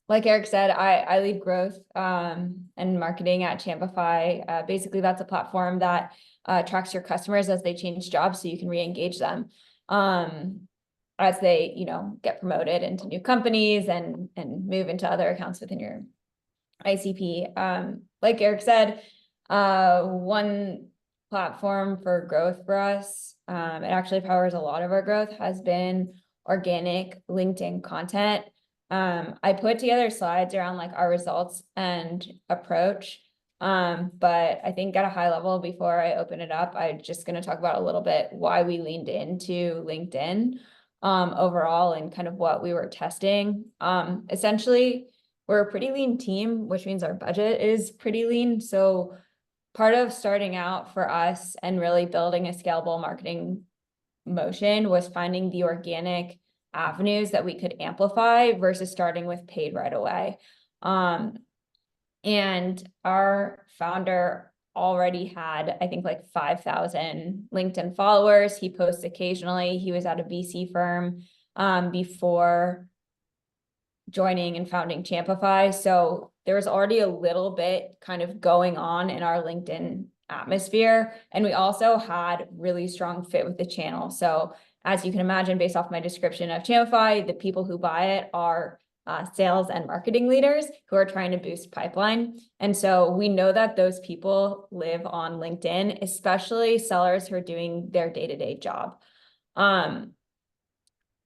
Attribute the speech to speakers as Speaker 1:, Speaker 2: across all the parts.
Speaker 1: Like Eric said, I lead growth and marketing at Champify. Basically, that's a platform that tracks your customers as they change jobs so you can re-engage them as they, get promoted into new companies and move into other accounts within your ICP. Like Eric said, one platform for growth for us, it actually powers a lot of our growth, has been organic LinkedIn content. I put together slides around like our results and approach. But I think at a high level, before I open it up, I'm just going to talk about a little bit why we leaned into LinkedIn overall and kind of what we were testing. Essentially, we're a pretty lean team, which means our budget is pretty lean. So part of starting out for us and really building a scalable marketing motion was finding the organic avenues that we could amplify versus starting with paid right away. And our founder already had, I think, like 5,000 LinkedIn followers. He posts occasionally. He was at a VC firm before joining and founding Champify. So there was already a little bit kind of going on in our LinkedIn atmosphere. And we also had really strong fit with the channel. So as you can imagine, based off my description of Champify, the people who buy it are sales and marketing leaders who are trying to boost pipeline. And so we know that those people live on LinkedIn, especially sellers who are doing their day-to-day job.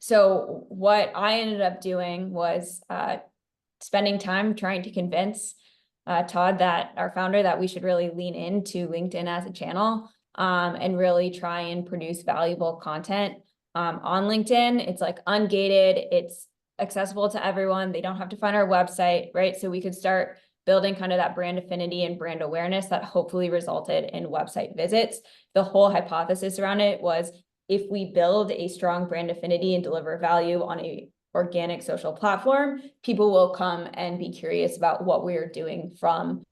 Speaker 1: So what I ended up doing was spending time trying to convince Todd, that our founder, that we should really lean into LinkedIn as a channel and really try and produce valuable content on LinkedIn. It's like ungated, it's accessible to everyone. They don't have to find our website, right? So we could start building kind of that brand affinity and brand awareness that hopefully resulted in website visits. The whole hypothesis around it was, if we build a strong brand affinity and deliver value on a organic social platform, people will come and be curious about what we're doing from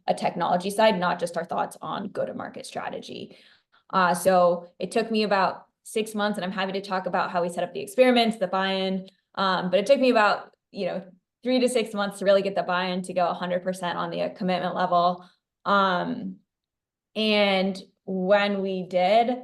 Speaker 1: a technology side, not just our thoughts on go-to-market strategy. So it took me about 6 months, and I'm happy to talk about how we set up the experiments, the buy-in. But it took me about 3 to 6 months to really get the buy-in to go 100% on the commitment level. And when we did,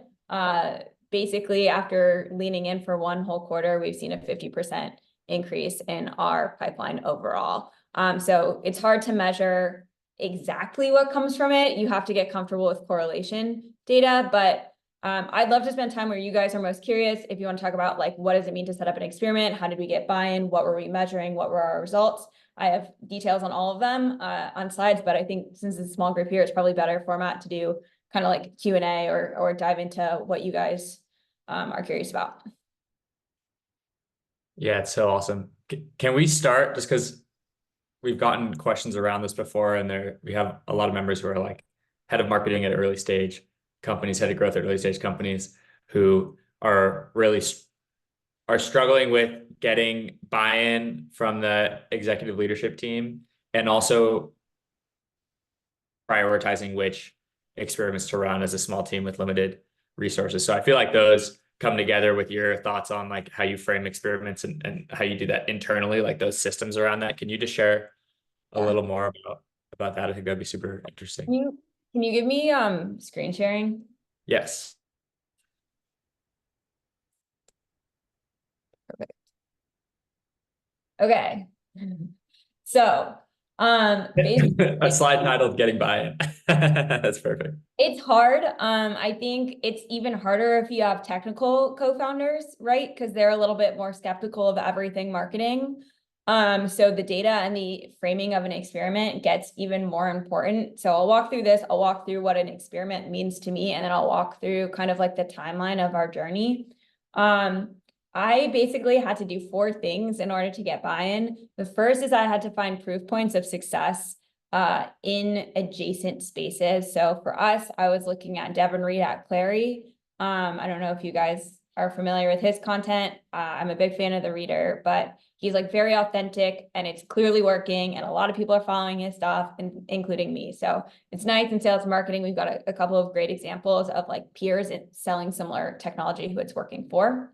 Speaker 1: basically after leaning in for one whole quarter, we've seen a 50% increase in our pipeline overall. So it's hard to measure exactly what comes from it. You have to get comfortable with correlation data, but I'd love to spend time where you guys are most curious. If you want to talk about like, what does it mean to set up an experiment? How did we get buy-in? What were we measuring? What were our results? I have details on all of them on slides, but I think since it's a small group here, it's probably better format to do kind of like Q&A or dive into what you guys are curious about.
Speaker 2: Yeah, it's so awesome. Can we start, just because we've gotten questions around this before, and we have a lot of members who are like head of marketing at early stage companies, head of growth at early stage companies, who are really struggling with getting buy-in from the executive leadership team, and also prioritizing which experiments to run as a small team with limited resources. So I feel like those come together with your thoughts on like how you frame experiments and how you do that internally, like those systems around that. Can you just share a little more about that? I think that'd be super interesting.
Speaker 1: Can you give me screen sharing?
Speaker 2: Yes.
Speaker 1: Perfect. Okay. So basically,
Speaker 2: a slide titled "Getting Buy-in." That's perfect.
Speaker 1: It's hard. I think it's even harder if you have technical co-founders, right? Because they're a little bit more skeptical of everything marketing. So the data and the framing of an experiment gets even more important. So I'll walk through this. I'll walk through what an experiment means to me, and then I'll walk through kind of like the timeline of our journey. I basically had to do 4 things in order to get buy-in. The first is I had to find proof points of success in adjacent spaces. So for us, I was looking at Devin Reed at Clary. I don't know if you guys are familiar with his content. I'm a big fan of the reader, but he's like very authentic and it's clearly working, and a lot of people are following his stuff, including me. So it's nice in sales and marketing. We've got a couple of great examples of like peers selling similar technology who it's working for.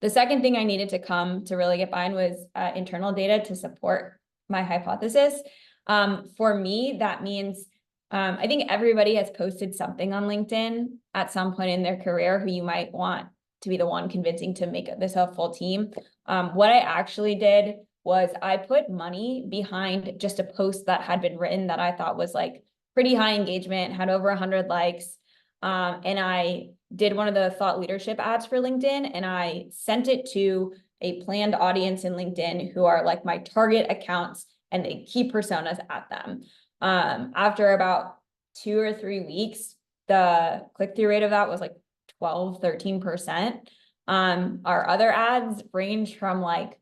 Speaker 1: The second thing I needed to come to really get buy-in was internal data to support my hypothesis. For me, that means I think everybody has posted something on LinkedIn at some point in their career who you might want to be the one convincing to make this a full team. What I actually did was I put money behind just a post that had been written that I thought was like pretty high engagement, had over 100 likes. And I did one of the thought leadership ads for LinkedIn, and I sent it to a planned audience in LinkedIn who are like my target accounts and the key personas at them. After about 2 or 3 weeks, the click-through rate of that was like 12, 13%. Our other ads range from like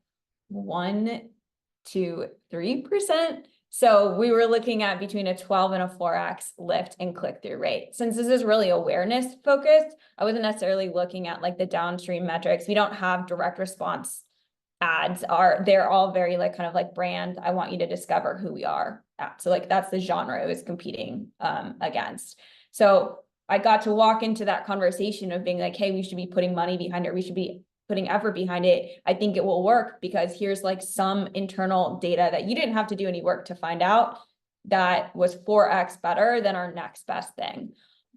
Speaker 1: 1 to 3%. So we were looking at between a 12 and a 4x lift in click-through rate. Since this is really awareness focused, I wasn't necessarily looking at like the downstream metrics. We don't have direct response ads. They're all very like kind of like brand. I want you to discover who we are at. So like that's the genre it was competing against. So I got to walk into that conversation of being like, hey, we should be putting money behind it. We should be putting effort behind it. I think it will work because here's like some internal data that you didn't have to do any work to find out that was 4x better than our next best thing.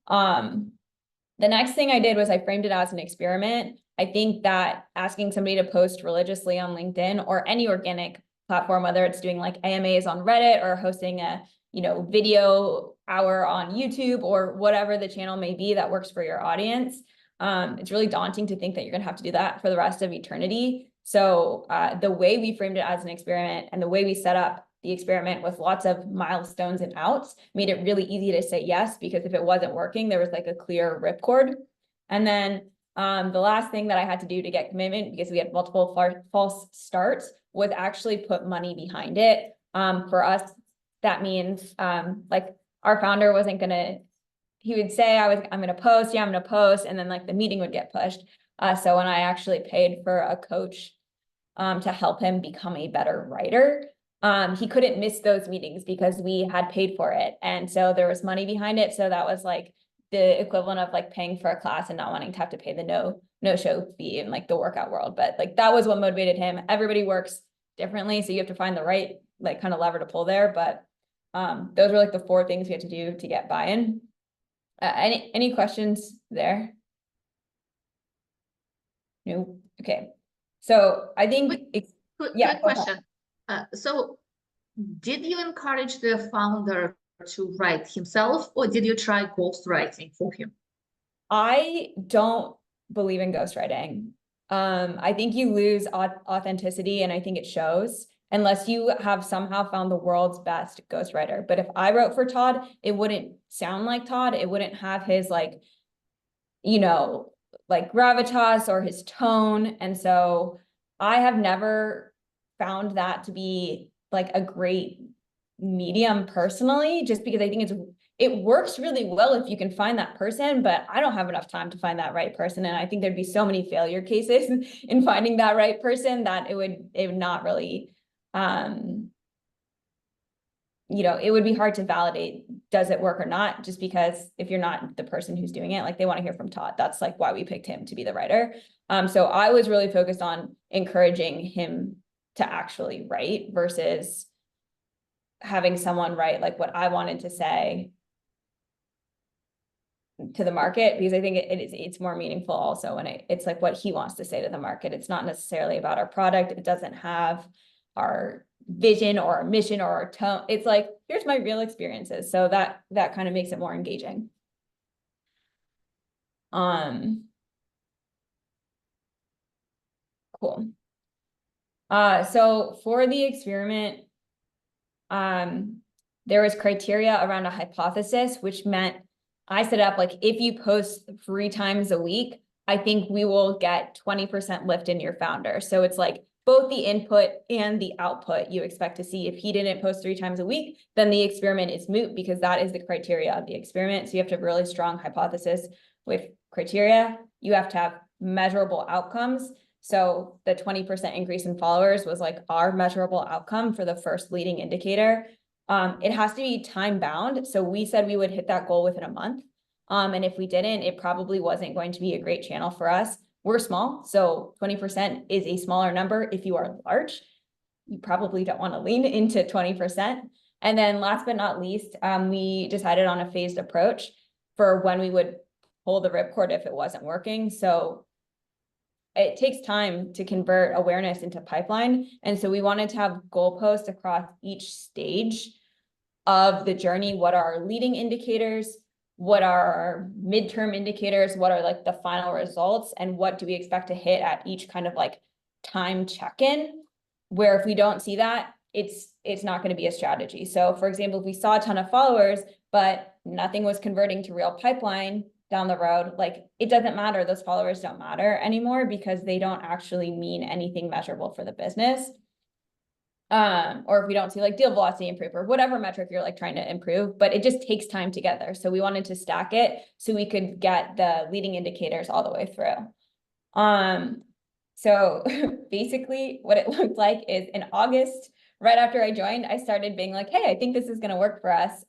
Speaker 1: The next thing I did was I framed it as an experiment. I think that asking somebody to post religiously on LinkedIn or any organic platform, whether it's doing like AMAs on Reddit or hosting a video hour on YouTube or whatever the channel may be that works for your audience, it's really daunting to think that you're going to have to do that for the rest of eternity. So the way we framed it as an experiment and the way we set up the experiment with lots of milestones and outs made it really easy to say yes, because if it wasn't working, there was like a clear ripcord. And then the last thing that I had to do to get commitment, because we had multiple false starts, was actually put money behind it. For us, that means like our founder wasn't going to, he would say, I'm going to post. Yeah, I'm going to post. And then like the meeting would get pushed. So when I actually paid for a coach to help him become a better writer, he couldn't miss those meetings because we had paid for it. And so there was money behind it. So that was like the equivalent of like paying for a class and not wanting to have to pay the no-show fee in like the workout world. But like that was what motivated him. Everybody works differently. So you have to find the right like kind of lever to pull there. But those were like the 4 things we had to do to get buy-in. Any questions there? No. Okay. So I think
Speaker 3: quick question. So did you encourage the founder to write himself, or did you try ghostwriting for him?
Speaker 1: I don't believe in ghostwriting. I think you lose authenticity, and I think it shows unless you have somehow found the world's best ghostwriter. But if I wrote for Todd, it wouldn't sound like Todd. It wouldn't have his like gravitas or his tone. And so I have never found that to be like a great medium personally, just because I think it works really well if you can find that person, but I don't have enough time to find that right person. And I think there'd be so many failure cases in finding that right person that it would not really, it would be hard to validate, does it work or not? Just because if you're not the person who's doing it, like they want to hear from Todd. That's like why we picked him to be the writer. So I was really focused on encouraging him to actually write versus having someone write like what I wanted to say to the market, because I think it's more meaningful also when it's like what he wants to say to the market. It's not necessarily about our product. It doesn't have our vision or our mission or our tone. It's like, here's my real experiences. So that kind of makes it more engaging. Cool. So for the experiment, there was criteria around a hypothesis, which meant I set up like, if you post 3 times a week, I think we will get 20% lift in your founder. So it's like both the input and the output you expect to see. If he didn't post 3 times a week, then the experiment is moot, because that is the criteria of the experiment. So you have to have a really strong hypothesis with criteria. You have to have measurable outcomes. So the 20% increase in followers was like our measurable outcome for the first leading indicator. It has to be time bound. So we said we would hit that goal within a month. And if we didn't, it probably wasn't going to be a great channel for us. we're small, so 20% is a smaller number. If you are large, you probably don't want to lean into 20%. And then last but not least, we decided on a phased approach for when we would pull the ripcord if it wasn't working. So it takes time to convert awareness into pipeline. And so we wanted to have goalposts across each stage of the journey. What are our leading indicators? What are our midterm indicators? What are like the final results? And what do we expect to hit at each kind of like time check-in? Where if we don't see that, it's not going to be a strategy. So for example, if we saw a ton of followers, but nothing was converting to real pipeline down the road, like it doesn't matter. Those followers don't matter anymore because they don't actually mean anything measurable for the business. Or if we don't see like deal velocity improve or whatever metric you're like trying to improve, but it just takes time to get there. So we wanted to stack it so we could get the leading indicators all the way through. So basically what it looked like is in August, right after I joined, I started being like, hey, I think this is going to work for us.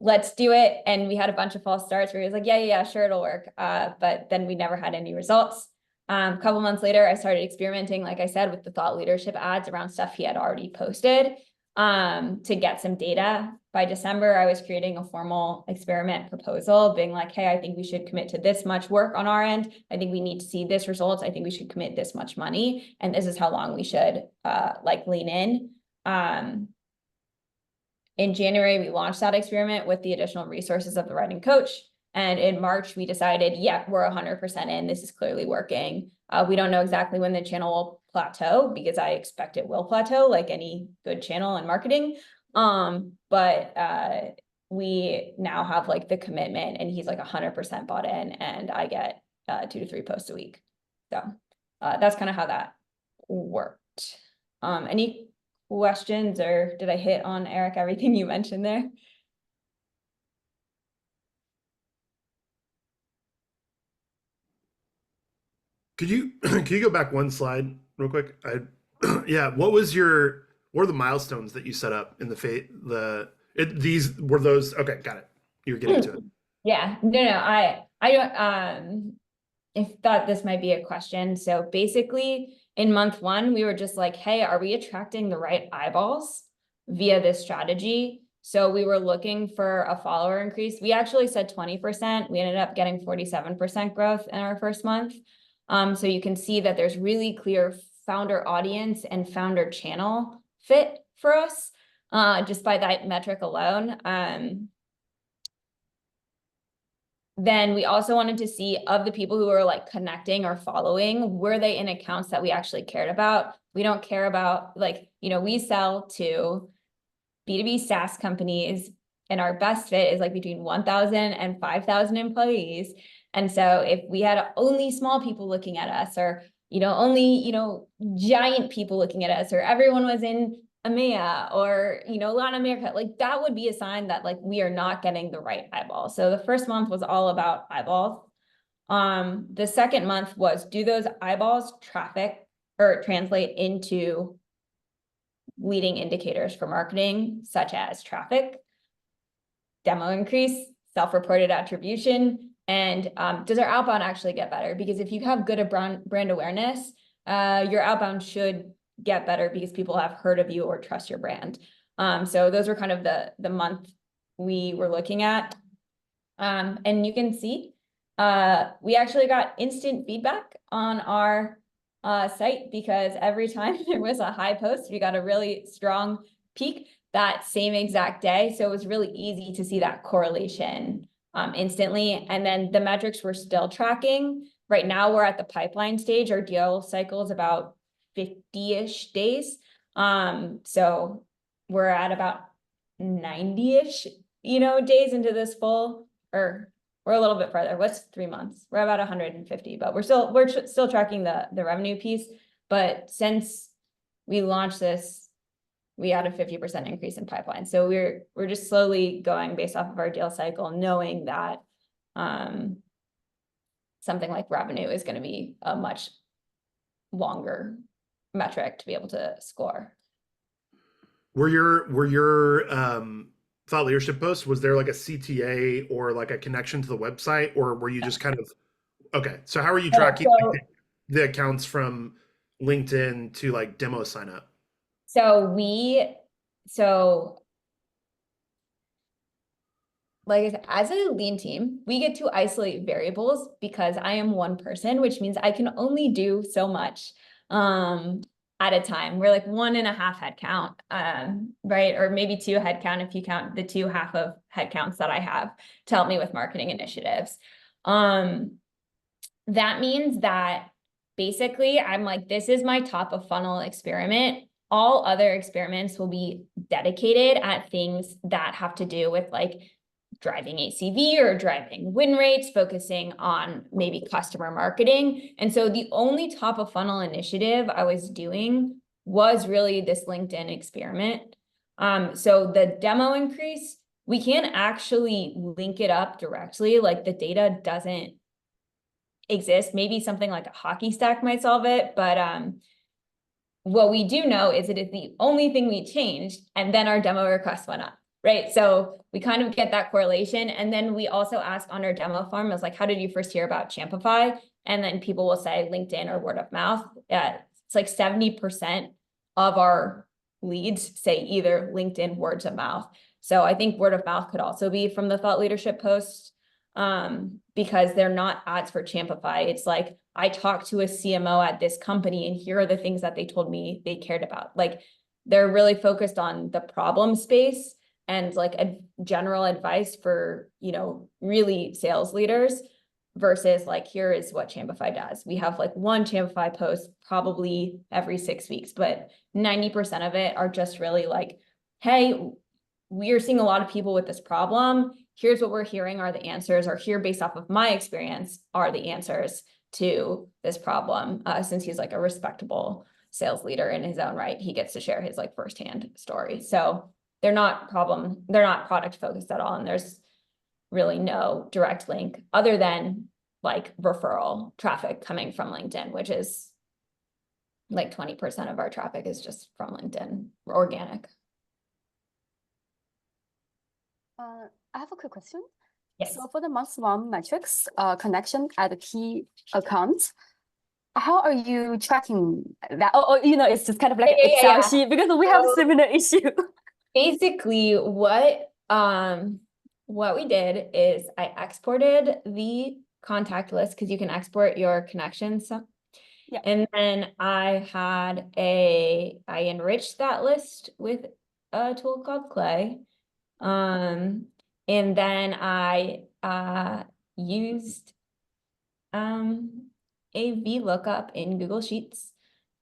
Speaker 1: Let's do it. And we had a bunch of false starts where he was like, yeah, sure, it'll work. But then we never had any results. A couple months later, I started experimenting, like I said, with the thought leadership ads around stuff he had already posted to get some data. By December, I was creating a formal experiment proposal, being like, hey, I think we should commit to this much work on our end. I think we need to see this results. I think we should commit this much money. And this is how long we should like lean in. In January, we launched that experiment with the additional resources of the writing coach. And in March, we decided, yeah, we're 100% in. This is clearly working. We don't know exactly when the channel will plateau because I expect it will plateau like any good channel in marketing. But we now have like the commitment and he's like 100% bought in and I get 2 to 3 posts a week. So that's kind of how that worked. Any questions or did I hit on, Eric, everything you mentioned there?
Speaker 4: Could you go back one slide real quick? Yeah, what are the milestones that you set up in these were those, okay, got it. You were getting to it.
Speaker 1: Yeah, no, I don't I thought this might be a question. So basically in month 1, we were just like, hey, are we attracting the right eyeballs via this strategy? So we were looking for a follower increase. We actually said 20%. We ended up getting 47% growth in our first month. So you can see that there's really clear founder audience and founder channel fit for us, just by that metric alone. Then we also wanted to see of the people who are like connecting or following, were they in accounts that we actually cared about? We don't care about like, we sell to B2B SaaS companies and our best fit is like between 1,000 and 5,000 employees. And so if we had only small people looking at us or, only, giant people looking at us or everyone was in EMEA or, Latin America, like that would be a sign that like we are not getting the right eyeball. So the first month was all about eyeballs. The second month was, do those eyeballs traffic or translate into leading indicators for marketing, such as traffic, demo increase, self-reported attribution, and does our outbound actually get better? Because if you have good brand awareness, your outbound should get better because people have heard of you or trust your brand. So those were kind of the month we were looking at. And you can see we actually got instant feedback on our site because every time there was a high post, we got a really strong peak that same exact day. So it was really easy to see that correlation instantly. And then the metrics were still tracking. Right now we're at the pipeline stage. Our deal cycle is about 50-ish days. So we're at about 90-ish, days into this full, or we're a little bit further. What's 3 months? We're about 150, but we're still tracking the revenue piece. But since we launched this, we had a 50% increase in pipeline. So we're just slowly going based off of our deal cycle, knowing that something like revenue is going to be a much longer metric to be able to score.
Speaker 4: Were your thought leadership posts, was there like a CTA or like a connection to the website, or were you just kind of Okay. So how are you
Speaker 1: Yeah,
Speaker 4: tracking
Speaker 1: so-
Speaker 4: the accounts from LinkedIn to like demo sign up?
Speaker 1: So like I said, as a lean team, we get to isolate variables because I am one person, which means I can only do so much at a time. We're like 1.5 headcount, right? Or maybe 2 headcount if you count the 2 half of headcounts that I have to help me with marketing initiatives. That means that basically I'm like, this is my top of funnel experiment. All other experiments will be dedicated at things that have to do with like driving ACV or driving win rates, focusing on maybe customer marketing. And so the only top of funnel initiative I was doing was really this LinkedIn experiment. So the demo increase, we can't actually link it up directly. Like the data doesn't exist. Maybe something like a hockey stack might solve it, but what we do know is it is the only thing we changed, and then our demo requests went up, right? So we kind of get that correlation, and then we also ask on our demo form, is like, how did you first hear about Champify? And then people will say LinkedIn or word of mouth. It's like 70% of our leads say either LinkedIn, words of mouth. So I think word of mouth could also be from the thought leadership post, because they're not ads for Champify. It's like, I talked to a CMO at this company and here are the things that they told me they cared about. Like they're really focused on the problem space and like a general advice for, really sales leaders versus like, here is what Champify does. We have like 1 Champify post probably every 6 weeks, but 90% of it are just really like, hey, we are seeing a lot of people with this problem. Here's what we're hearing are the answers, or here based off of my experience are the answers to this problem. Since he's like a respectable sales leader in his own right, he gets to share his like firsthand story. So they're not product focused at all. And there's really no direct link other than like referral traffic coming from LinkedIn, which is like 20% of our traffic is just from LinkedIn, organic.
Speaker 5: I have a quick question.
Speaker 1: Yes.
Speaker 5: So for the month one metrics, connection at the key accounts, how are you tracking that? It's just kind of like an Excel sheet because we have a similar issue.
Speaker 1: Basically, what we did is I exported the contact list because you can export your connections.
Speaker 5: Yeah.
Speaker 1: And then I enriched that list with a tool called Clay. And then I used a VLOOKUP in Google Sheets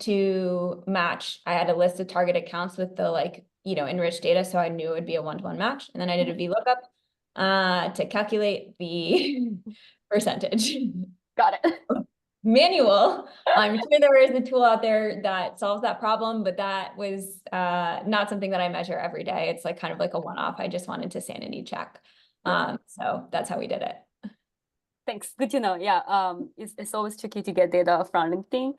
Speaker 1: to match. I had a list of target accounts with the enriched data, so I knew it would be a 1-to-1 match. And then I did a VLOOKUP to calculate the percentage.
Speaker 5: Got it.
Speaker 1: Manual. I'm sure there is a tool out there that solves that problem, but that was not something that I measure every day. It's like kind of like a one-off. I just wanted to sanity check. So that's how we did it.
Speaker 5: Thanks. Good to know. Yeah. It's always tricky to get data from LinkedIn.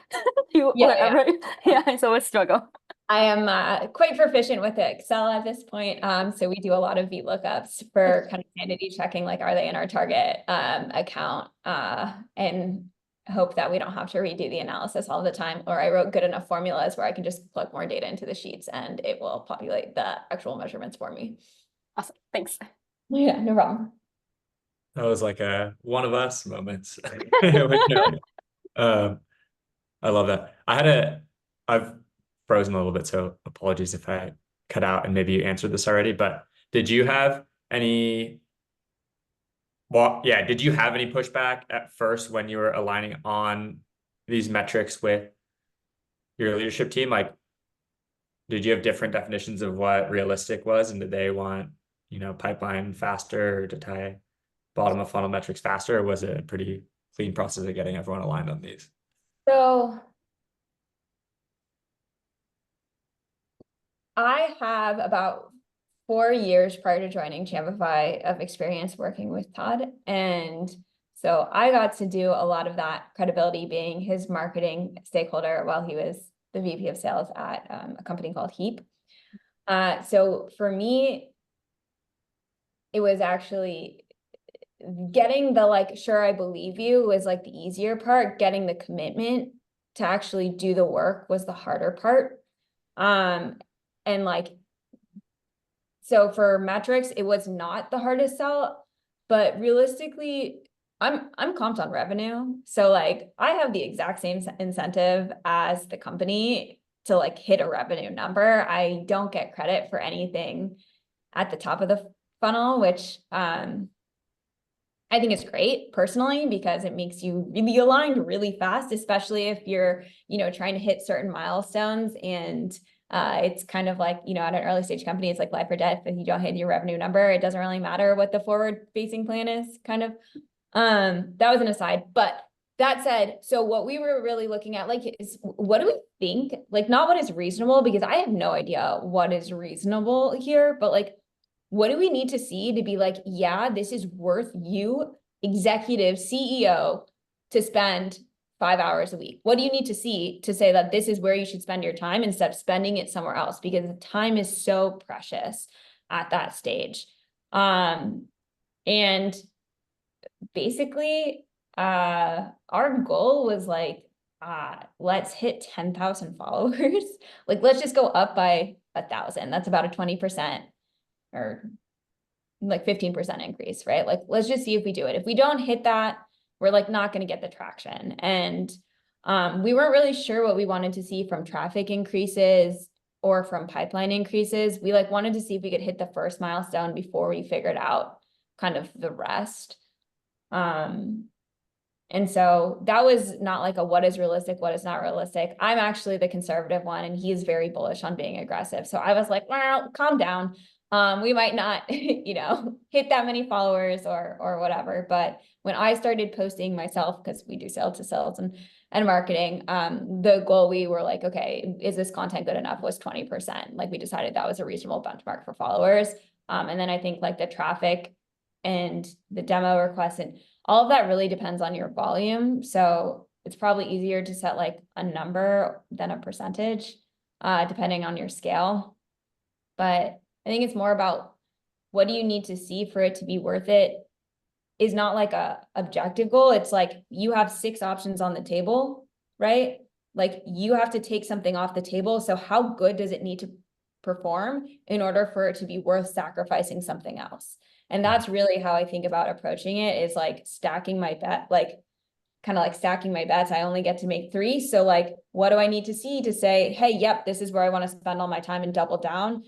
Speaker 1: Yeah.
Speaker 5: Yeah, it's always struggle.
Speaker 1: I am quite proficient with Excel at this point. So we do a lot of VLOOKUPs for kind of sanity checking, like, are they in our target account? And hope that we don't have to redo the analysis all the time, or I wrote good enough formulas where I can just plug more data into the sheets and it will populate the actual measurements for me.
Speaker 5: Awesome. Thanks.
Speaker 1: Yeah, no problem.
Speaker 2: That was like a one of us moments. I love that. I've frozen a little bit, so apologies if I cut out and maybe you answered this already, but did you have any pushback at first when you were aligning on these metrics with your leadership team? Like, did you have different definitions of what realistic was, and did they want, pipeline faster, or to tie bottom of funnel metrics faster, or was it a pretty clean process of getting everyone aligned on these?
Speaker 1: So I have about 4 years prior to joining Champify of experience working with Todd. And so I got to do a lot of that, credibility being his marketing stakeholder while he was the VP of sales at a company called Heap. So for me, it was actually getting the like, sure, I believe you was like the easier part. Getting the commitment to actually do the work was the harder part. And like, so for metrics, it was not the hardest sell, but realistically, I'm comped on revenue. So like I have the exact same incentive as the company to like hit a revenue number. I don't get credit for anything at the top of the funnel, which I think is great personally, because it makes you really aligned really fast, especially if you're, trying to hit certain milestones. And it's kind of like, at an early stage company, it's like life or death. If you don't hit your revenue number, it doesn't really matter what the forward facing plan is, kind of. That was an aside, but that said, so what we were really looking at, like, is what do we think, like, not what is reasonable, because I have no idea what is reasonable here, but like, what do we need to see to be like, yeah, this is worth you, executive CEO, to spend 5 hours a week? What do you need to see to say that this is where you should spend your time instead of spending it somewhere else? Because the time is so precious at that stage. And basically, our goal was like, let's hit 10,000 followers. Like, let's just go up by 1,000. That's about a 20% or like 15% increase, right? Like, let's just see if we do it. If we don't hit that, we're like not going to get the traction. And we weren't really sure what we wanted to see from traffic increases or from pipeline increases. We like wanted to see if we could hit the first milestone before we figured out kind of the rest. And so that was not like a what is realistic, what is not realistic. I'm actually the conservative one, and he's very bullish on being aggressive. So I was like, well, calm down. We might not, hit that many followers or whatever. But when I started posting myself, because we do sell to sales and marketing, the goal we were like, okay, is this content good enough, was 20%. Like we decided that was a reasonable benchmark for followers. And then I think like the traffic and the demo requests and all of that really depends on your volume. So it's probably easier to set like a number than a percentage, depending on your scale. But I think it's more about what do you need to see for it to be worth it, is not like a objective goal. It's like you have 6 options on the table, right? Like you have to take something off the table. So how good does it need to perform in order for it to be worth sacrificing something else? And that's really how I think about approaching it, is like stacking my bet, like kind of like stacking my bets. I only get to make 3. So like, what do I need to see to say, hey, yep, this is where I want to spend all my time and double down.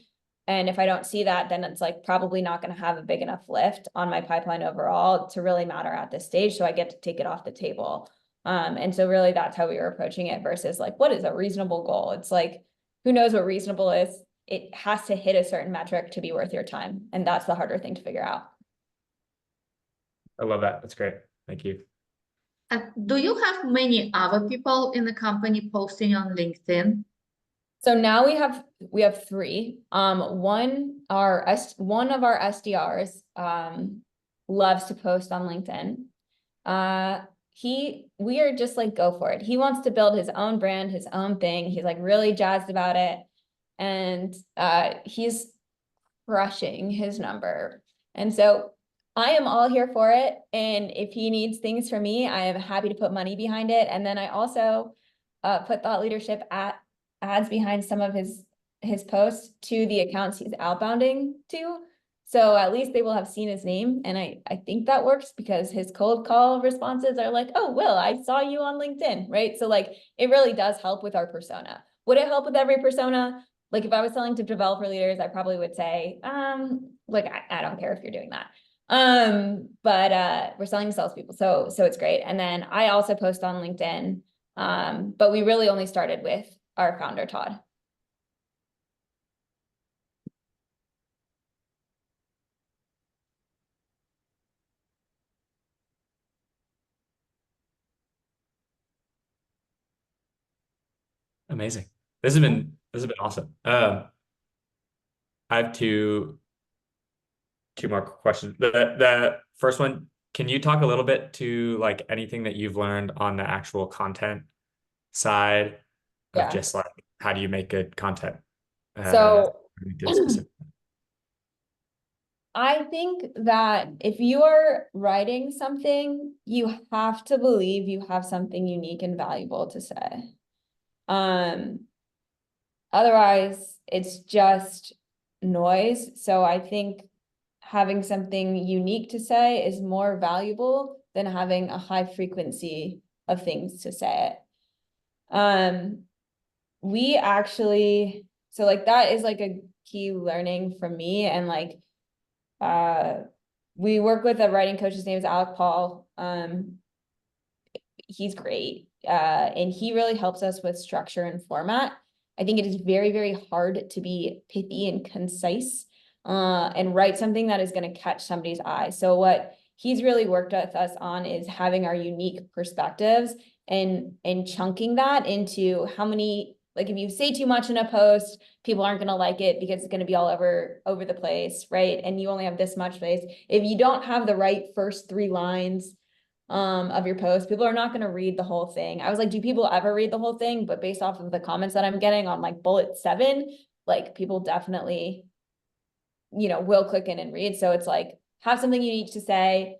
Speaker 1: And if I don't see that, then it's like probably not going to have a big enough lift on my pipeline overall to really matter at this stage. So I get to take it off the table. And so really that's how we were approaching it, versus like, what is a reasonable goal? It's like, who knows what reasonable is? It has to hit a certain metric to be worth your time. And that's the harder thing to figure out.
Speaker 2: I love that. That's great. Thank you.
Speaker 3: Do you have many other people in the company posting on LinkedIn?
Speaker 1: So now we have 3. One of our SDRs loves to post on LinkedIn. We are just like, go for it. He wants to build his own brand, his own thing. He's like really jazzed about it. And he's crushing his number. And so I am all here for it. And if he needs things from me, I am happy to put money behind it. And then I also put thought leadership ads behind some of his posts to the accounts he's outbounding to. So at least they will have seen his name. And I think that works, because his cold call responses are like, oh, Will, I saw you on LinkedIn, right? So like, it really does help with our persona. Would it help with every persona? Like if I was selling to developer leaders, I probably would say, like, I don't care if you're doing that. But we're selling to salespeople. So it's great. And then I also post on LinkedIn. But we really only started with our founder, Todd.
Speaker 2: Amazing. This has been awesome. I have two more questions. The first one, can you talk a little bit to like anything that you've learned on the actual content side of
Speaker 1: Yeah.
Speaker 2: just like how do you make good content?
Speaker 1: So
Speaker 2: LinkedIn specific.
Speaker 1: I think that if you are writing something, you have to believe you have something unique and valuable to say. Otherwise, it's just noise. So I think having something unique to say is more valuable than having a high frequency of things to say it. We actually, so like that is like a key learning from me, and like we work with a writing coach. His name is Alec Paul. He's great. And he really helps us with structure and format. I think it is very, very hard to be pithy and concise and write something that is going to catch somebody's eye. So what he's really worked with us on is having our unique perspectives and chunking that into how many, like if you say too much in a post, people aren't going to like it because it's going to be all over the place, right? And you only have this much space. If you don't have the right first 3 lines of your post, people are not going to read the whole thing. I was like, do people ever read the whole thing? But based off of the comments that I'm getting on like bullet 7, like people definitely, will click in and read. So it's like, have something you need to say,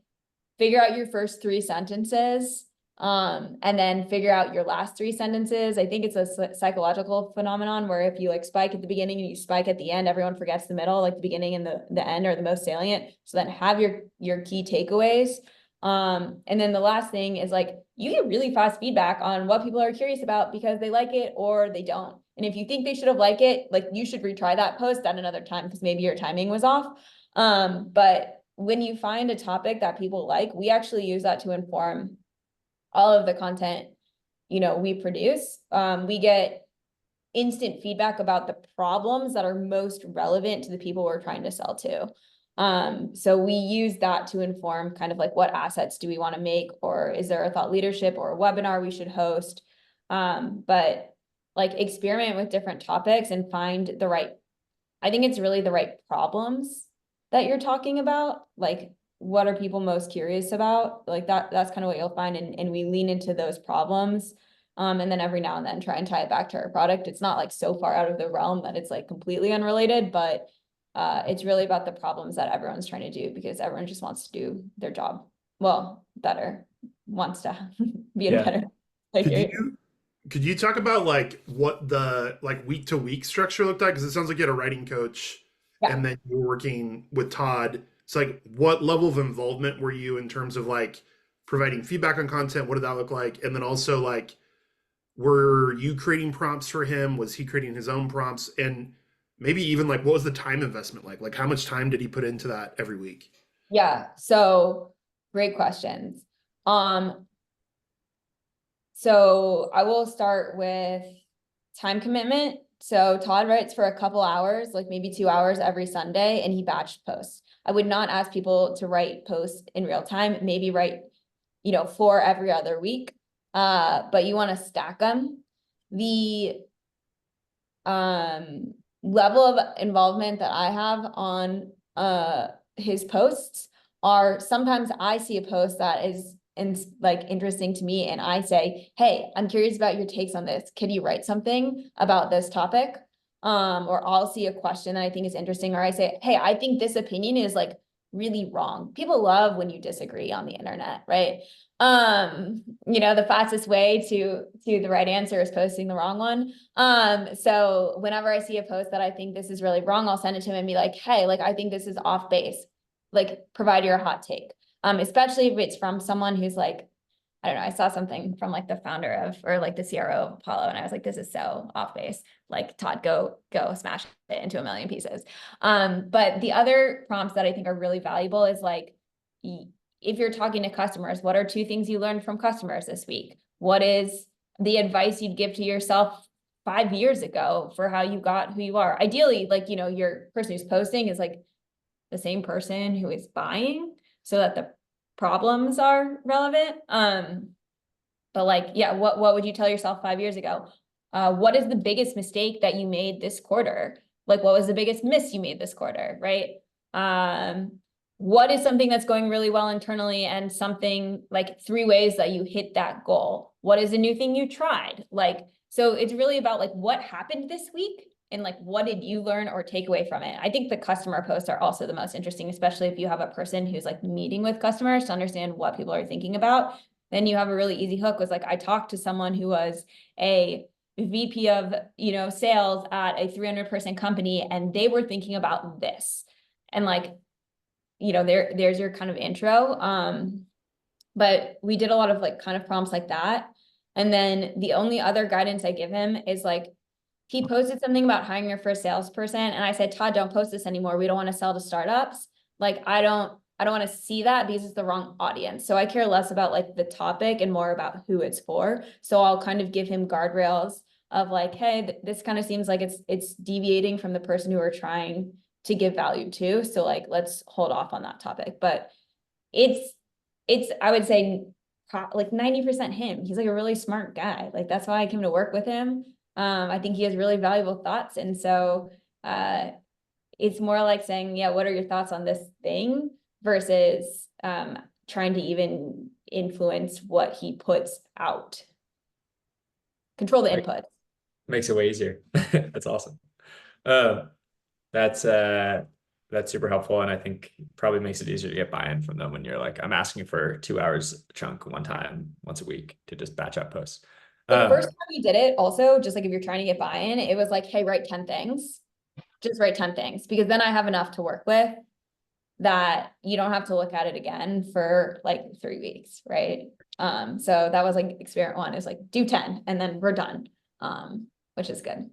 Speaker 1: figure out your first 3 sentences, and then figure out your last 3 sentences. I think it's a psychological phenomenon where if you like spike at the beginning and you spike at the end, everyone forgets the middle, like the beginning and the end are the most salient. So then have your key takeaways. And then the last thing is like, you get really fast feedback on what people are curious about because they like it or they don't. And if you think they should have liked it, like you should retry that post at another time because maybe your timing was off. But when you find a topic that people like, we actually use that to inform all of the content, we produce. We get instant feedback about the problems that are most relevant to the people we're trying to sell to. So we use that to inform kind of like what assets do we want to make, or is there a thought leadership or a webinar we should host? But like experiment with different topics and find I think it's really the right problems that you're talking about. Like, what are people most curious about? Like that's kind of what you'll find. And we lean into those problems. And then every now and then try and tie it back to our product. It's not like so far out of the realm that it's like completely unrelated, but it's really about the problems that everyone's trying to do because everyone just wants to do their job better, wants to be in better. Like,
Speaker 4: could you talk about like what the like week to week structure looked like? Because it sounds like you had a writing coach and then you were working with Todd. It's like, what level of involvement were you in terms of like providing feedback on content? What did that look like? And then also like, were you creating prompts for him? Was he creating his own prompts? And maybe even like, what was the time investment like? Like, how much time did he put into that every week?
Speaker 1: Yeah, so great questions. So I will start with time commitment. So Todd writes for a couple hours, like maybe 2 hours every Sunday, and he batch posts. I would not ask people to write posts in real time, maybe write, 4 every other week. But you want to stack them. The level of involvement that I have on his posts are sometimes I see a post that is interesting to me and I say, hey, I'm curious about your takes on this. Can you write something about this topic? Or I'll see a question that I think is interesting, or I say, hey, I think this opinion is like really wrong. People love when you disagree on the internet, right? The fastest way to the right answer is posting the wrong one. So whenever I see a post that I think this is really wrong, I'll send it to him and be like, hey, like, I think this is off base. Like, provide your hot take. Especially if it's from someone who's like, I don't know, I saw something from like the founder of, or like the CRO of Apollo, and I was like, this is so off base. Like, Todd, go smash it into a million pieces. But the other prompts that I think are really valuable is like, if you're talking to customers, what are 2 things you learned from customers this week? What is the advice you'd give to yourself 5 years ago for how you got who you are? Ideally, like, your person who's posting is like the same person who is buying, so that the problems are relevant. But like, yeah, what would you tell yourself 5 years ago? What is the biggest mistake that you made this quarter? Like, what was the biggest miss you made this quarter, right? What is something that's going really well internally and something like 3 ways that you hit that goal? What is a new thing you tried? Like, so it's really about like what happened this week and like, what did you learn or take away from it? I think the customer posts are also the most interesting, especially if you have a person who's like meeting with customers to understand what people are thinking about. Then you have a really easy hook. Was like, I talked to someone who was a VP of, sales at a 300-person company, and they were thinking about this. And like, there's your kind of intro. But we did a lot of like kind of prompts like that. And then the only other guidance I give him is like, he posted something about hiring your first salesperson. And I said, Todd, don't post this anymore. We don't want to sell to startups. Like, I don't want to see that because it's the wrong audience. So I care less about like the topic and more about who it's for. So I'll kind of give him guardrails of like, hey, this kind of seems like it's deviating from the person who we're trying to give value to. So like, let's hold off on that topic. But it's, I would say like 90% him. He's like a really smart guy. Like, that's why I came to work with him. I think he has really valuable thoughts. And so it's more like saying, yeah, what are your thoughts on this thing versus trying to even influence what he puts out. Control the input.
Speaker 2: Makes it way easier. That's awesome. That's super helpful, and I think probably makes it easier to get buy-in from them when you're like, I'm asking for 2 hours chunk once a week to just batch out posts.
Speaker 1: The first time we did it, also, just like if you're trying to get buy-in, it was like, hey, write 10 things. Just write 10 things, because then I have enough to work with that you don't have to look at it again for like 3 weeks, right? So that was like experiment 1, is like do 10 and then we're done, which is good.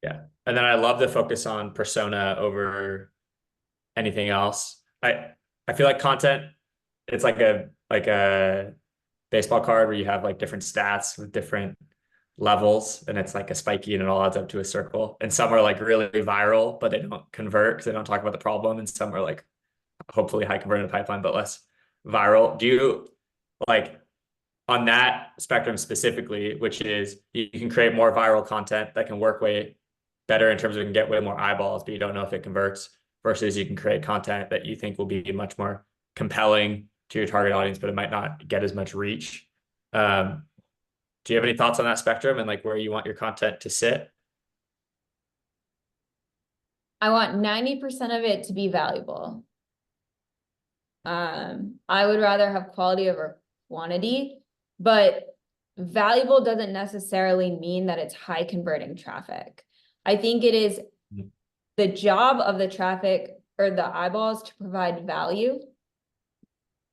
Speaker 2: Yeah, and then I love the focus on persona over anything else. I feel like content, it's like a baseball card where you have like different stats with different levels, and it's like a spiky and it all adds up to a circle. And some are like really viral, but they don't convert because they don't talk about the problem. And some are like hopefully high converting pipeline, but less viral. Do you like on that spectrum specifically, which is you can create more viral content that can work way better in terms of you can get way more eyeballs, but you don't know if it converts, versus you can create content that you think will be much more compelling to your target audience, but it might not get as much reach. Do you have any thoughts on that spectrum and like where you want your content to sit?
Speaker 1: I want 90% of it to be valuable. I would rather have quality over quantity, but valuable doesn't necessarily mean that it's high converting traffic. I think it is the job of the traffic or the eyeballs to provide value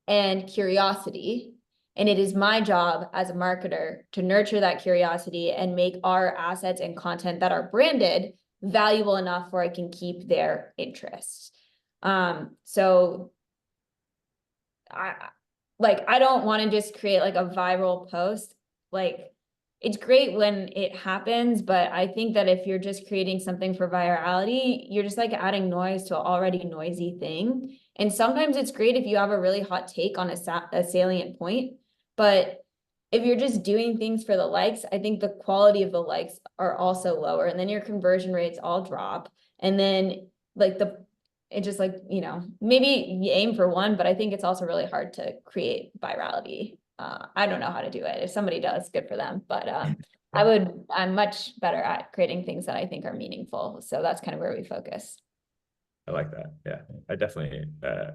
Speaker 1: and curiosity. And it is my job as a marketer to nurture that curiosity and make our assets and content that are branded valuable enough where I can keep their interest. So I don't want to just create like a viral post. Like, it's great when it happens, but I think that if you're just creating something for virality, you're just like adding noise to an already noisy thing. And sometimes it's great if you have a really hot take on a salient point, but if you're just doing things for the likes, I think the quality of the likes are also lower, and then your conversion rates all drop. And then like it's just like, maybe you aim for one, but I think it's also really hard to create virality. I don't know how to do it. If somebody does, good for them. But I'm much better at creating things that I think are meaningful. So that's kind of where we focus.
Speaker 2: I like that. Yeah, I definitely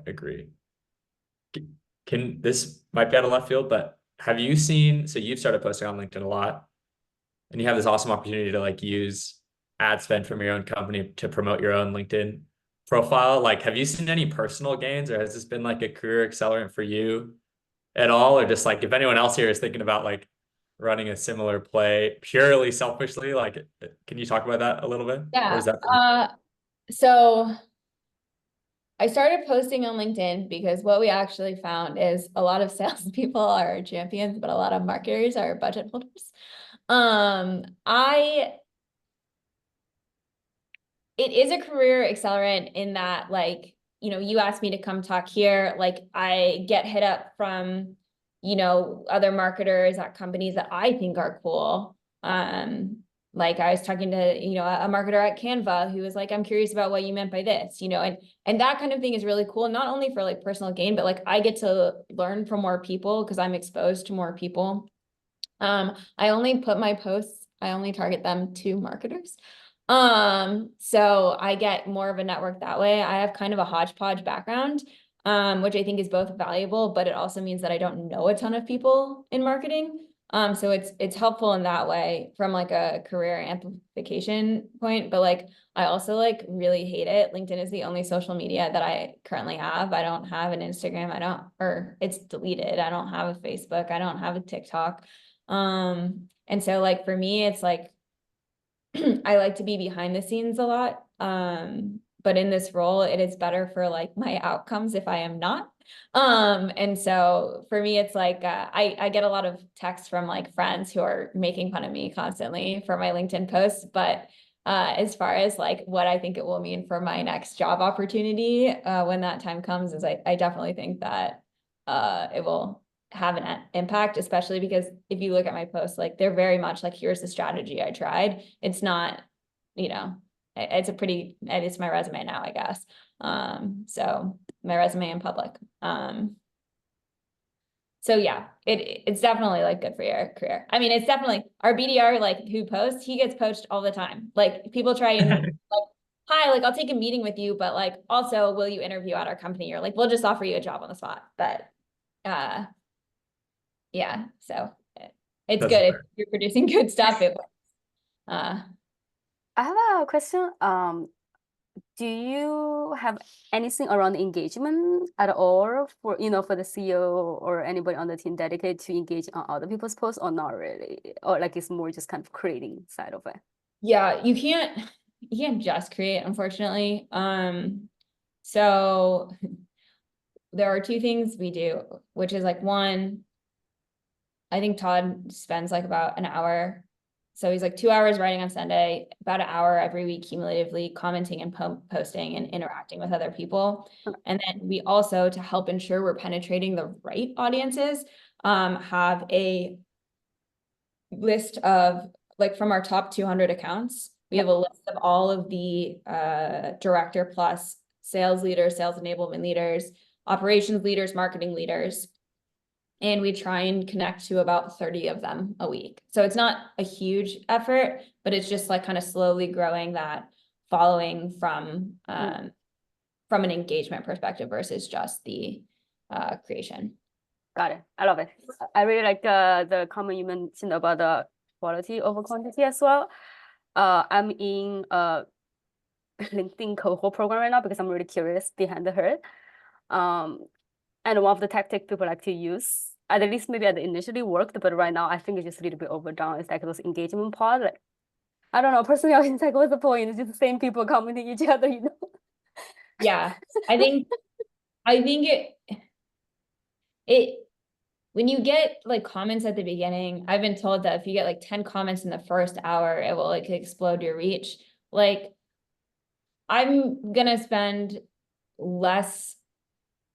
Speaker 2: agree. This might be out of left field, but have you seen, so you've started posting on LinkedIn a lot, and you have this awesome opportunity to like use ad spend from your own company to promote your own LinkedIn profile. Like, have you seen any personal gains, or has this been like a career accelerant for you at all? Or just like, if anyone else here is thinking about like running a similar play purely selfishly, like, can you talk about that a little bit?
Speaker 1: Yeah.
Speaker 2: Or is that
Speaker 1: So I started posting on LinkedIn because what we actually found is a lot of salespeople are champions, but a lot of marketers are budget holders. It is a career accelerant in that, like, you asked me to come talk here, like I get hit up from, other marketers at companies that I think are cool. Like I was talking to, a marketer at Canva who was like, I'm curious about what you meant by this, and that kind of thing is really cool, not only for like personal gain, but like I get to learn from more people because I'm exposed to more people. I only target them to marketers. So I get more of a network that way. I have kind of a hodgepodge background, which I think is both valuable, but it also means that I don't know a ton of people in marketing. So it's helpful in that way from like a career amplification point, but like I also like really hate it. LinkedIn is the only social media that I currently have. I don't have an Instagram. Or it's deleted. I don't have a Facebook. I don't have a TikTok. And so like for me, it's like I like to be behind the scenes a lot. But in this role, it is better for like my outcomes if I am not. And so for me, it's like I get a lot of texts from like friends who are making fun of me constantly for my LinkedIn posts. But as far as like what I think it will mean for my next job opportunity, when that time comes, is I definitely think that it will have an impact, especially because if you look at my posts, like they're very much like, here's the strategy I tried. It's not, you know, it's my resume now, I guess. So my resume in public. So yeah, it's definitely like good for your career. I mean, it's definitely our BDR, like who posts, he gets poached all the time. Like people try and like, hi, like I'll take a meeting with you, but like also will you interview at our company? Or like, we'll just offer you a job on the spot. But yeah, so it's
Speaker 2: That's
Speaker 1: good if
Speaker 2: fair.
Speaker 1: you're producing good stuff.
Speaker 5: I have a question. Do you have anything around engagement at all for, for the CEO or anybody on the team dedicated to engage on other people's posts, or not really? Or like it's more just kind of creating side of it?
Speaker 1: Yeah, you can't just create, unfortunately. So there are two things we do, which is like one, I think Todd spends like about an hour. So he's like 2 hours writing on Sunday, about an hour every week cumulatively commenting and posting and interacting with other people. And then we also, to help ensure we're penetrating the right audiences, have a list of like from our top 200 accounts. We have a list of all of the director plus sales leaders, sales enablement leaders, operations leaders, marketing leaders. And we try and connect to about 30 of them a week. So it's not a huge effort, but it's just like kind of slowly growing that following from an engagement perspective versus just the creation.
Speaker 5: Got it. I love it. I really like the comment you mentioned about the quality over quantity as well. I'm in a LinkedIn cohort program right now because I'm really curious behind the hood. And one of the tactics people like to use, at least maybe at the initially worked, but right now I think it's just a little bit overdone. It's like those engagement pods. Like, I don't know, personally, I was like, what's the point? It's just the same people commenting each other,
Speaker 1: Yeah, I think it when you get like comments at the beginning, I've been told that if you get like 10 comments in the first hour, it will like explode your reach. Like I'm gonna spend less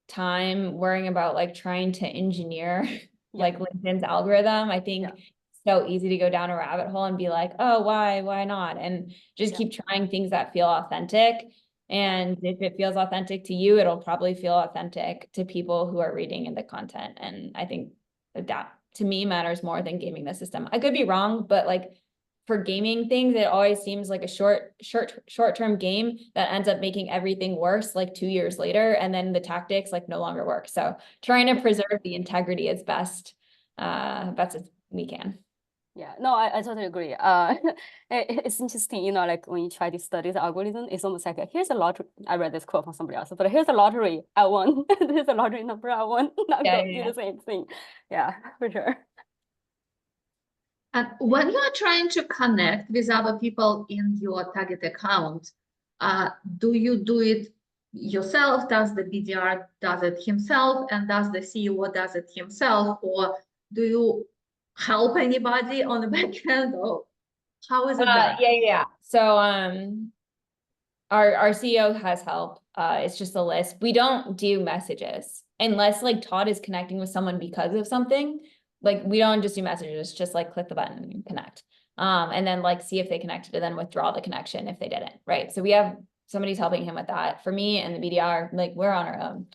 Speaker 1: time worrying about like trying to engineer like LinkedIn's algorithm. I think it's so easy to go down a rabbit hole and be like, oh, why not? And just keep trying things that feel authentic. And if it feels authentic to you, it'll probably feel authentic to people who are reading in the content. And I think that to me matters more than gaming the system. I could be wrong, but like for gaming things, it always seems like a short-term game that ends up making everything worse like 2 years later, and then the tactics like no longer work. So trying to preserve the integrity as best as we can.
Speaker 5: Yeah, no, I totally agree. It's interesting, like when you try to study the algorithm, it's almost like here's a lottery. I read this quote from somebody else, but here's a lottery I won. There's a lottery number I won. Now go do the same thing. Yeah, for sure.
Speaker 3: And when you are trying to connect with other people in your target account, do you do it yourself? Does the BDR does it himself? And does the CEO does it himself? Or do you help anybody on the back end? Or how is it done?
Speaker 1: Yeah. So our CEO has help. It's just a list. We don't do messages unless like Todd is connecting with someone because of something. Like we don't just do messages, just like click the button and connect. And then like see if they connected and then withdraw the connection if they didn't, right? So we have somebody's helping him with that. For me and the BDR, like we're on our own.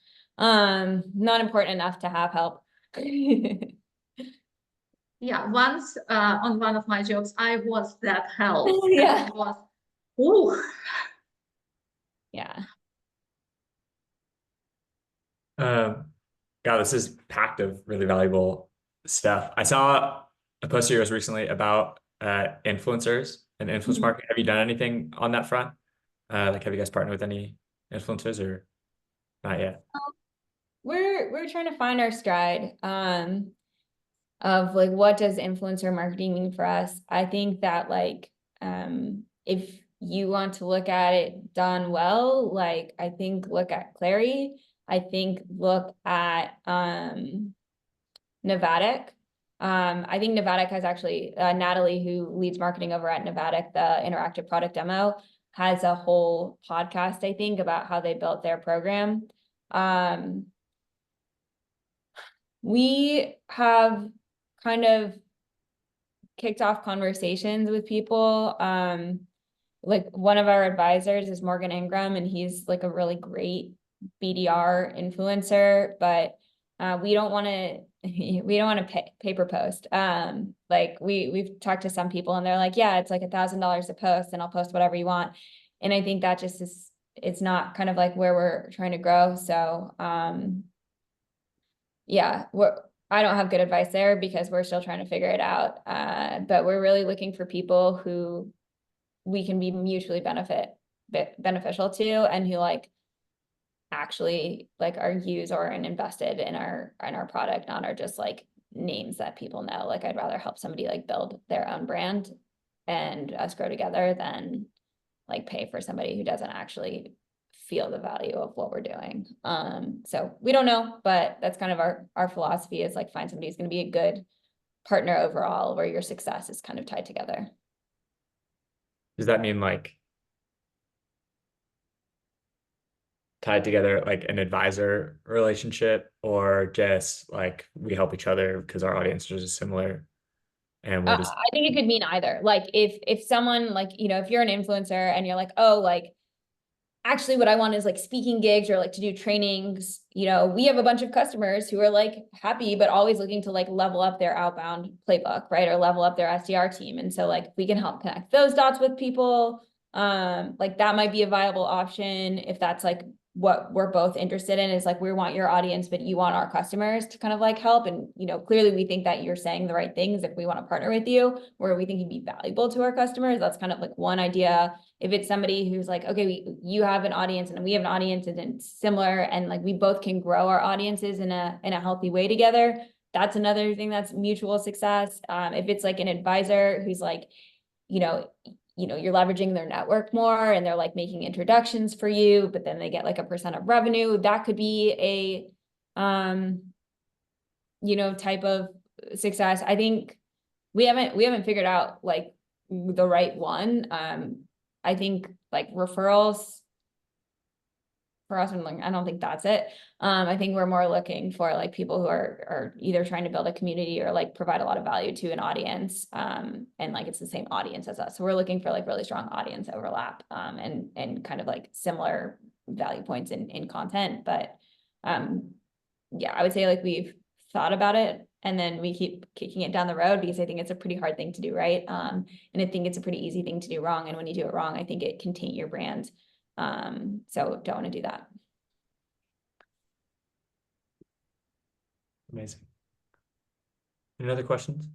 Speaker 1: Not important enough to have help.
Speaker 3: Yeah, once on one of my jobs, I was that help.
Speaker 1: Yeah.
Speaker 3: It was Ooh.
Speaker 1: Yeah.
Speaker 2: God, this is packed of really valuable stuff. I saw a post of yours recently about influencers and influence
Speaker 3: Mhm.
Speaker 2: marketing. Have you done anything on that front? Like, have you guys partnered with any influencers or not yet?
Speaker 1: We're trying to find our stride of like what does influencer marketing mean for us. I think that like if you want to look at it done well, like I think look at Clary. I think look at Nevadic. I think Nevadic has actually Natalie, who leads marketing over at Nevadic, the interactive product demo, has a whole podcast, I think, about how they built their program. We have kind of kicked off conversations with people. Like one of our advisors is Morgan Ingram, and he's like a really great BDR influencer, but we don't want to paper post. Like we've talked to some people and they're like, yeah, it's like $1,000 a post and I'll post whatever you want. And I think that just is, it's not kind of like where we're trying to grow. So yeah, I don't have good advice there because we're still trying to figure it out. But we're really looking for people who we can be mutually beneficial to, and who like actually like are used or invested in our product, not are just like names that people know. Like I'd rather help somebody like build their own brand and us grow together than like pay for somebody who doesn't actually feel the value of what we're doing. So we don't know, but that's kind of our philosophy is like find somebody who's going to be a good partner overall, where your success is kind of tied together.
Speaker 2: Does that mean like tied together like an advisor relationship, or just like we help each other because our audiences are similar and we'll just
Speaker 1: I think it could mean either. Like if someone like, you know, if you're an influencer and you're like, oh, like actually what I want is like speaking gigs or like to do trainings, you know, we have a bunch of customers who are like happy, but always looking to like level up their outbound playbook, right? Or level up their SDR team. And so like we can help connect those dots with people. Like that might be a viable option if that's like what we're both interested in, is like we want your audience, but you want our customers to kind of like help. And, you know, clearly we think that you're saying the right things if we want to partner with you, where we think you'd be valuable to our customers. That's kind of like one idea. If it's somebody who's like, okay, you have an audience and we have an audience and it's similar, and like we both can grow our audiences in a healthy way together, that's another thing that's mutual success. If it's like an advisor who's like, you know, you're leveraging their network more and they're like making introductions for you, but then they get like a % of revenue, that could be a you know, type of success. I think we haven't figured out like the right one. I think like referrals for us, and like I don't think that's it. I think we're more looking for like people who are either trying to build a community or like provide a lot of value to an audience. And like it's the same audience as us. So we're looking for like really strong audience overlap and kind of like similar value points in content. But yeah, I would say like we've thought about it and then we keep kicking it down the road because I think it's a pretty hard thing to do right. And I think it's a pretty easy thing to do wrong. And when you do it wrong, I think it can taint your brand. So don't want to do that.
Speaker 2: amazing. Any other questions?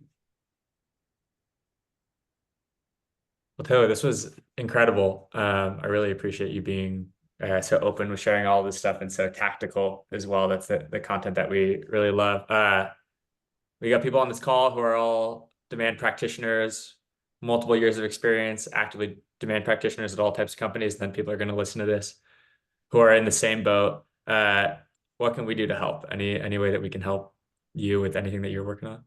Speaker 2: Well, Taylor, this was incredible. I really appreciate you being so open with sharing all this stuff and so tactical as well. That's the content that we really love. We got people on this call who are all demand practitioners, multiple years of experience, actively demand practitioners at all types of companies. Then people are going to listen to this who are in the same boat. What can we do to help? Any way that we can help you with anything that you're working on?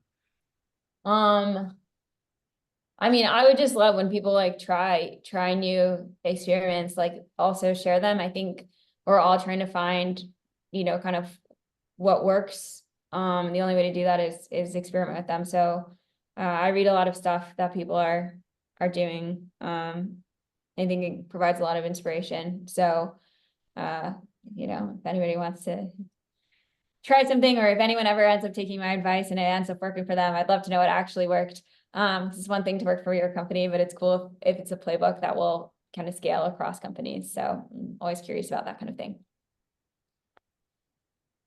Speaker 1: I mean, I would just love when people like try new experiments, like also share them. I think we're all trying to find, you know, kind of what works. The only way to do that is experiment with them. So I read a lot of stuff that people are doing. I think it provides a lot of inspiration. So you know, if anybody wants to try something, or if anyone ever ends up taking my advice and it ends up working for them, I'd love to know what actually worked. It's one thing to work for your company, but it's cool if it's a playbook that will kind of scale across companies. So I'm always curious about that kind of thing.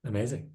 Speaker 2: Amazing.